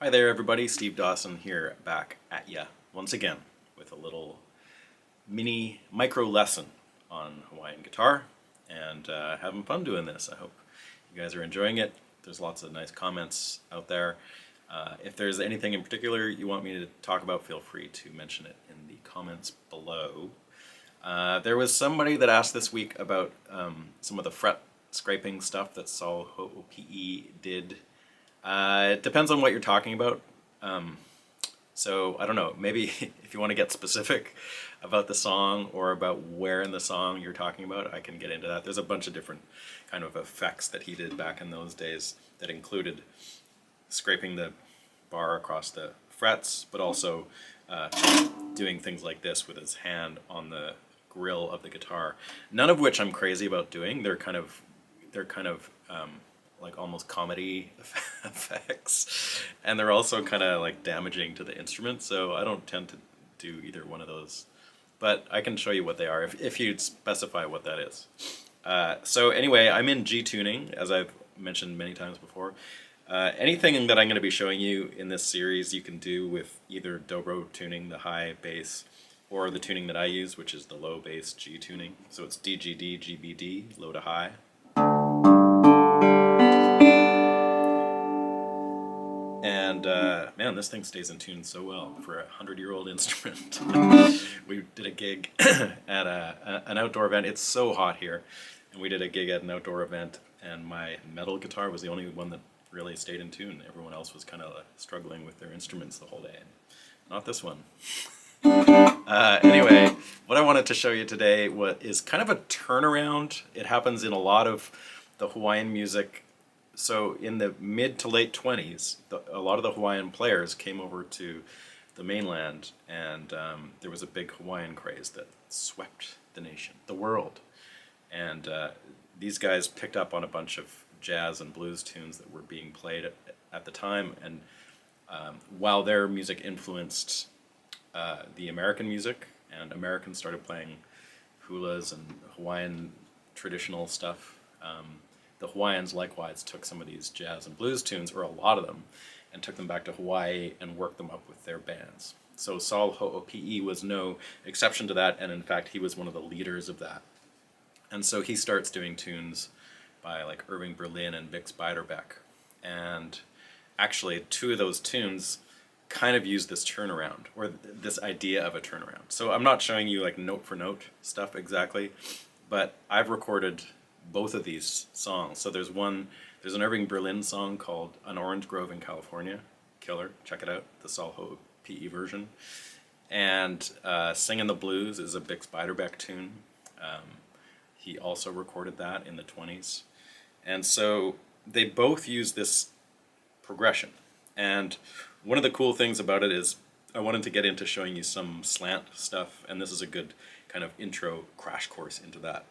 Hi there everybody, Steve Dawson here back at ya once again with a little mini micro lesson on Hawaiian guitar and having fun doing this. I hope you guys are enjoying it. There's lots of nice comments out there. If there's anything in particular you want me to talk about, feel free to mention it in the comments below. There was somebody that asked this week about some of the fret scraping stuff that Sol Ho'opi'i did. It depends on what you're talking about. So I don't know, maybe if you want to get specific about the song or about where in the song you're talking about, I can get into that. There's a bunch of different kind of effects that he did back in those days that included scraping the bar across the frets, but also doing things like this with his hand on the grill of the guitar. None of which I'm crazy about doing. They're kind of like almost comedy effects, and they're also kind of like damaging to the instrument, so I don't tend to do either one of those, but I can show you what they are if you'd specify what that is. So anyway, I'm in G tuning, as I've mentioned many times before. Anything that I'm going to be showing you in this series you can do with either Dobro tuning, the high bass, or the tuning that I use, which is the low bass G tuning. So it's DGDGBD, low to high. And man, this thing stays in tune so well for a 100-year-old instrument. We did a gig at an outdoor event. It's so hot here, and we did a gig at an outdoor event, and my metal guitar was the only one that really stayed in tune. Everyone else was kind of struggling with their instruments the whole day. Not this one. Anyway, what I wanted to show you today is kind of a turnaround. It happens in a lot of the Hawaiian music. So in the mid to late 20s, a lot of the Hawaiian players came over to the mainland, and there was a big Hawaiian craze that swept the nation, the world. And these guys picked up on a bunch of jazz and blues tunes that were being played at the time, and while their music influenced the American music, and Americans started playing hulas and Hawaiian traditional stuff, the Hawaiians likewise took some of these jazz and blues tunes, or a lot of them, and took them back to Hawaii and worked them up with their bands. So Sol Ho'opi'i was no exception to that, and in fact he was one of the leaders of that. And so he starts doing tunes by like Irving Berlin and Bix Beiderbecke. And actually two of those tunes kind of use this turnaround, or this idea of a turnaround. So I'm not showing you like note for note stuff exactly, but I've recorded both of these songs. So there's an Irving Berlin song called An Orange Grove in California. Killer, check it out, the Sol Ho'opi'i version. And Singin' the Blues is a Bix Beiderbecke tune. He also recorded that in the 20s. And so they both use this progression. And one of the cool things about it is I wanted to get into showing you some slant stuff, and this is a good kind of intro crash course into that,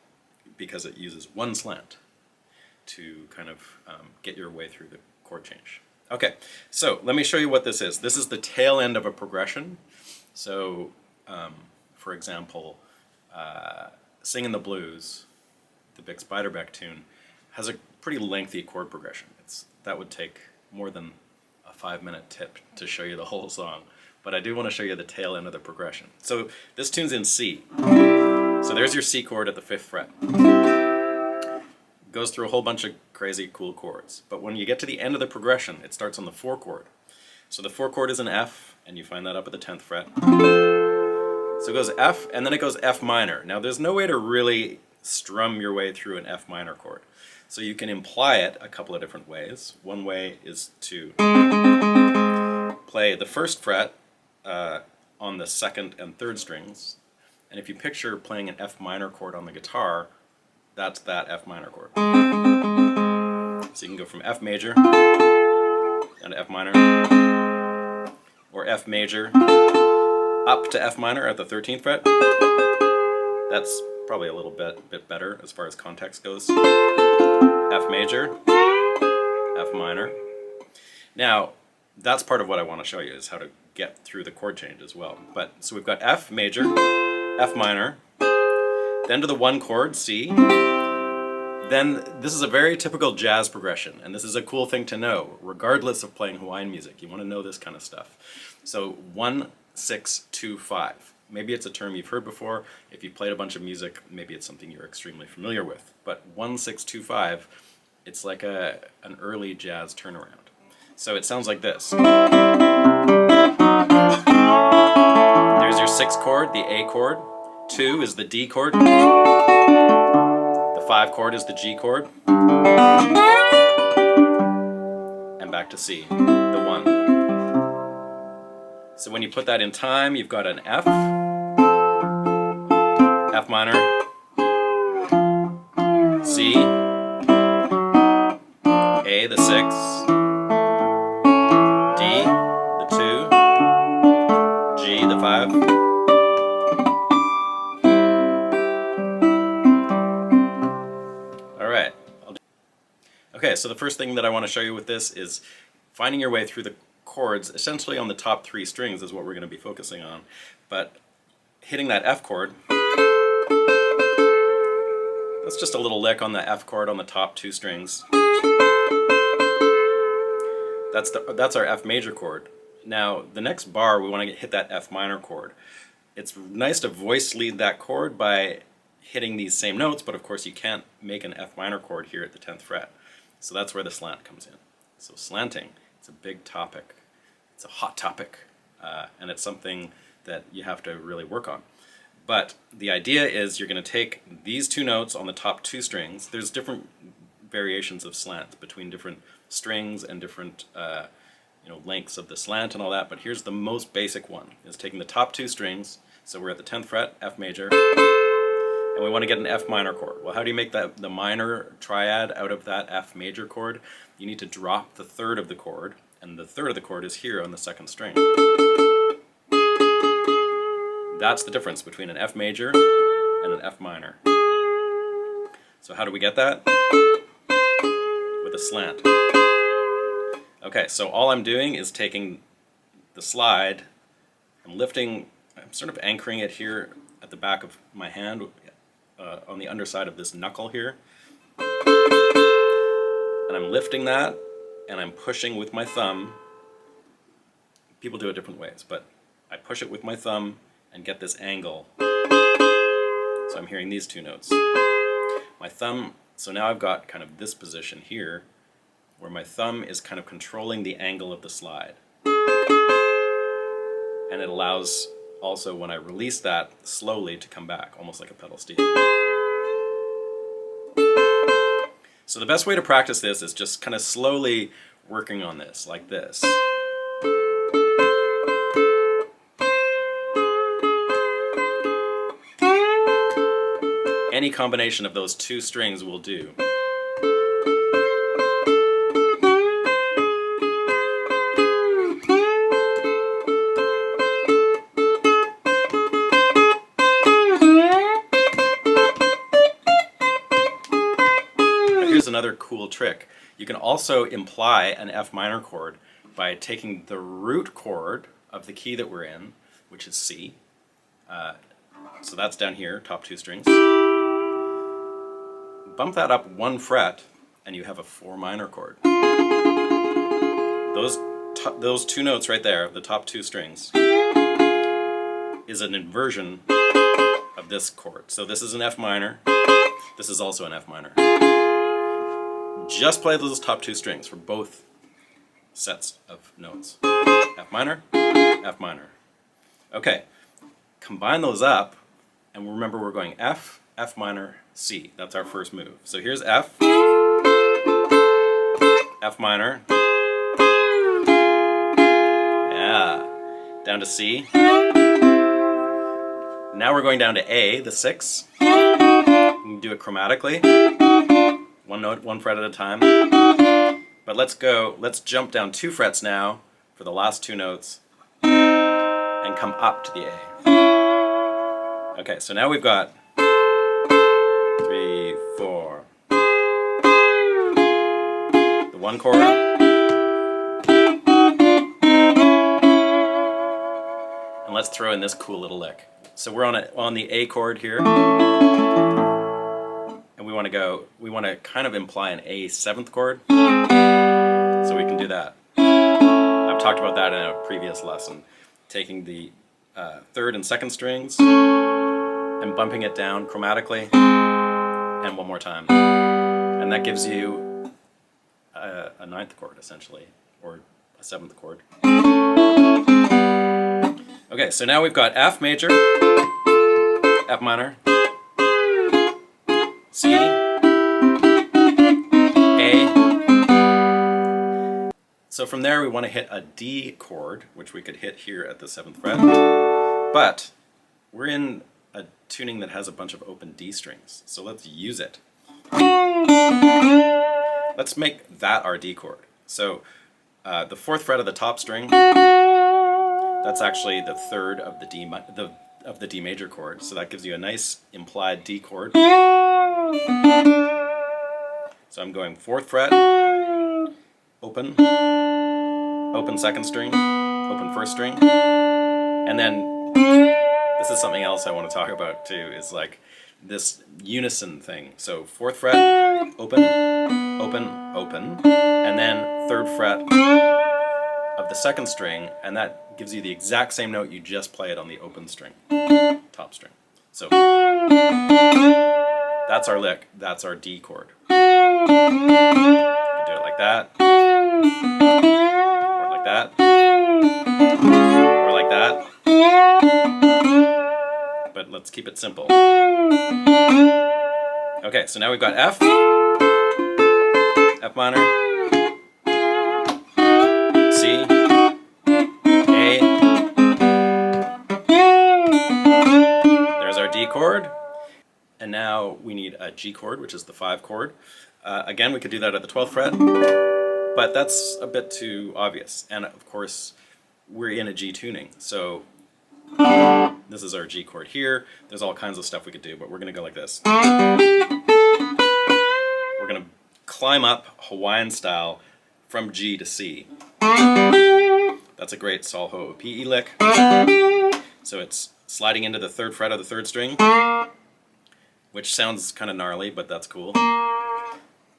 because it uses one slant to kind of get your way through the chord change. Okay, so let me show you what this is. This is the tail end of a progression. So, for example, Singin' the Blues, the Bix Beiderbecke tune, has a pretty lengthy chord progression. That would take more than a 5-minute tip to show you the whole song, but I do want to show you the tail end of the progression. So this tune's in C. So there's your C chord at the 5th fret. Goes through a whole bunch of crazy cool chords. But when you get to the end of the progression, it starts on the 4 chord. So the 4 chord is an F, and you find that up at the 10th fret. So it goes F, and then it goes F minor. Now there's no way to really strum your way through an F minor chord. So you can imply it a couple of different ways. One way is to play the 1st fret on the 2nd and 3rd strings. And if you picture playing an F minor chord on the guitar, that's that F minor chord. So you can go from F major down to F minor, or F major up to F minor at the 13th fret. That's probably a little bit better as far as context goes. F major, F minor. Now, that's part of what I want to show you, is how to get through the chord change as well. So we've got F major, F minor, then to the 1 chord, C. then this is a very typical jazz progression, and this is a cool thing to know, regardless of playing Hawaiian music. You want to know this kind of stuff. So 1, 6, 2, 5. Maybe it's a term you've heard before. If you've played a bunch of music, maybe it's something you're extremely familiar with. But 1, 6, 2, 5, it's like an early jazz turnaround. So it sounds like this. There's your 6 chord, the A chord. 2 is the D chord. The 5 chord is the G chord. And back to C, the 1. So when you put that in time, you've got an F, F minor, C, A, the 6, D, the 2, G, the 5. All right. Okay, so the first thing that I want to show you with this is finding your way through the chords, essentially on the top 3 strings is what we're going to be focusing on. But hitting that F chord, that's just a little lick on the F chord on the top 2 strings. That's our F major chord. Now, the next bar, we want to hit that F minor chord. It's nice to voice lead that chord by hitting these same notes, but of course you can't make an F minor chord here at the 10th fret. So that's where the slant comes in. So slanting, it's a big topic. It's a hot topic, and it's something that you have to really work on. But the idea is you're going to take these 2 notes on the top 2 strings. There's different variations of slant between different strings and different lengths of the slant and all that, but here's the most basic one, is taking the top 2 strings, so we're at the 10th fret, F major, and we want to get an F minor chord. Well, how do you make the minor triad out of that F major chord? You need to drop the 3rd of the chord, and the 3rd of the chord is here on the 2nd string. That's the difference between an F major and an F minor. So how do we get that? With a slant. Okay, so all I'm doing is taking the slide, I'm sort of anchoring it here at the back of my hand, on the underside of this knuckle here. And I'm lifting that, and I'm pushing with my thumb. People do it different ways, but I push it with my thumb and get this angle. So I'm hearing these 2 notes. My thumb, so now I've got kind of this position here, where my thumb is kind of controlling the angle of the slide. And it allows also, when I release that, slowly to come back, almost like a pedal steel. So the best way to practice this is just kind of slowly working on this, like this. Any combination of those 2 strings will do. Here's another cool trick. You can also imply an F minor chord by taking the root chord of the key that we're in, which is C. So that's down here, top 2 strings. Bump that up 1 fret, and you have a 4 minor chord. Those 2 notes right there, the top 2 strings, is an inversion of this chord. So this is an F minor. This is also an F minor. Just play those top 2 strings for both sets of notes. F minor, F minor. Okay, combine those up, and remember we're going F, F minor, C. That's our first move. So here's F, F minor, yeah, down to C. Now we're going down to A, the 6. You can do it chromatically. 1 note, 1 fret at a time. But let's jump down 2 frets now for the last 2 notes and come up to the A. Okay, so now we've got 3, 4. The 1 chord. And let's throw in this cool little lick. So we're on the A chord here. And we want to kind of imply an A 7th chord. So we can do that. I've talked about that in a previous lesson. Taking the 3rd and 2nd strings and bumping it down chromatically, and one more time. And that gives you a 9th chord, essentially, or a 7th chord. Okay, so now we've got F major, F minor, C, A. So from there we want to hit a D chord, which we could hit here at the 7th fret. But we're in a tuning that has a bunch of open D strings, so let's use it. Let's make that our D chord. So the 4th fret of the top string, that's actually the 3rd of the D major chord, so that gives you a nice implied D chord. So I'm going 4th fret, open, open 2nd string, open 1st string, and then this is something else I want to talk about too, is like this unison thing. So 4th fret, open, open, open, and then 3rd fret of the 2nd string, and that gives you the exact same note you just played on the open string, top string. So that's our lick, that's our D chord. You can do it like that, or like that, or like that, but let's keep it simple. Okay, so now we've got F, F minor, C, A. There's our D chord. And now we need a G chord, which is the 5 chord. Again, we could do that at the 12th fret, but that's a bit too obvious. And of course, we're in a G tuning. So this is our G chord here. There's all kinds of stuff we could do, but we're going to go like this. We're going to climb up Hawaiian style from G to C. That's a great sol ho pe lick. So it's sliding into the 3rd fret of the 3rd string, which sounds kind of gnarly, but that's cool.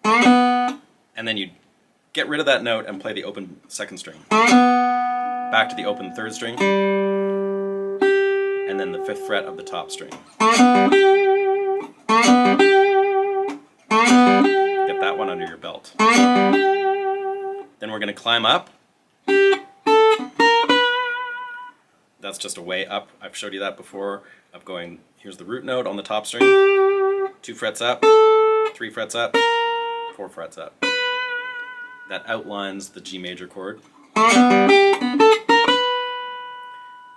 And then you get rid of that note and play the open 2nd string. Back to the open 3rd string, and then the 5th fret of the top string. Get that one under your belt. Then we're going to climb up. That's just a way up. I've showed you that before, of going, here's the root note on the top string, 2 frets up, 3 frets up, 4 frets up. That outlines the G major chord.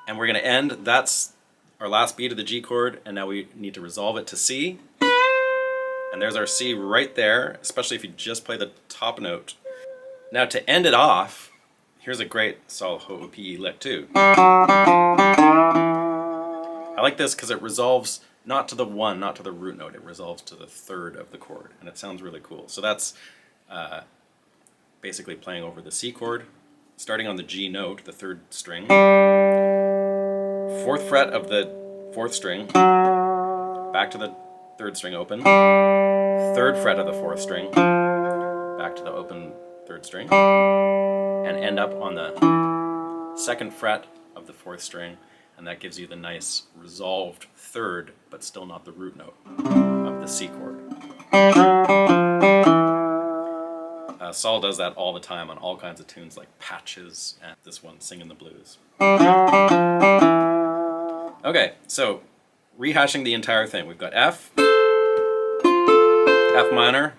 And we're going to end, that's our last beat of the G chord, and now we need to resolve it to C. And there's our C right there, especially if you just play the top note. Now to end it off, here's a great sol ho pe lick too. I like this because it resolves not to the 1, not to the root note, it resolves to the 3rd of the chord, and it sounds really cool. So that's basically playing over the C chord, starting on the G note, the 3rd string, 4th fret of the 4th string, back to the 3rd string open, 3rd fret of the 4th string, back to the open 3rd string, and end up on the 2nd fret of the 4th string, and that gives you the nice resolved 3rd, but still not the root note of the C chord. Sol does that all the time on all kinds of tunes like Patches and this one, Singin' the Blues. Okay, so rehashing the entire thing. We've got F, F minor,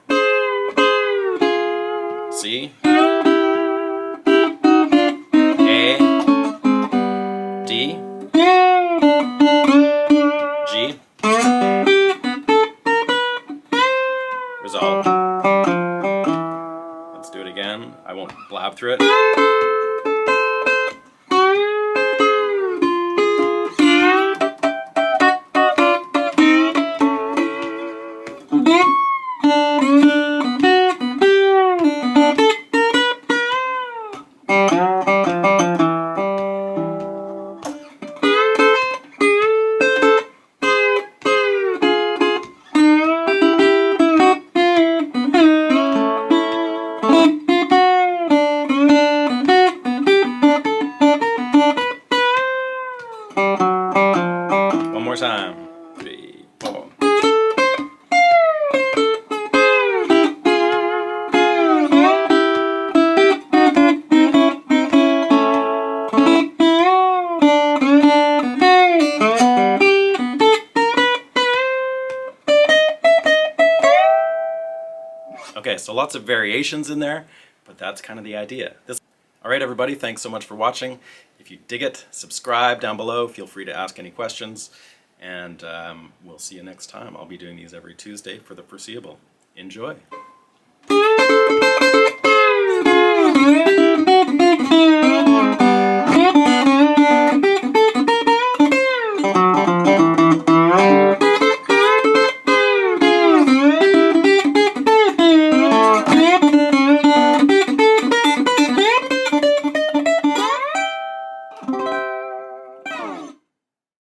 C, A, D, G, resolve. Let's do it again. I won't blab through it. lots of variations in there, but that's kind of the idea. All right, everybody, thanks so much for watching. If you dig it, subscribe down below. Feel free to ask any questions, and we'll see you next time. I'll be doing these every Tuesday for the foreseeable. Enjoy.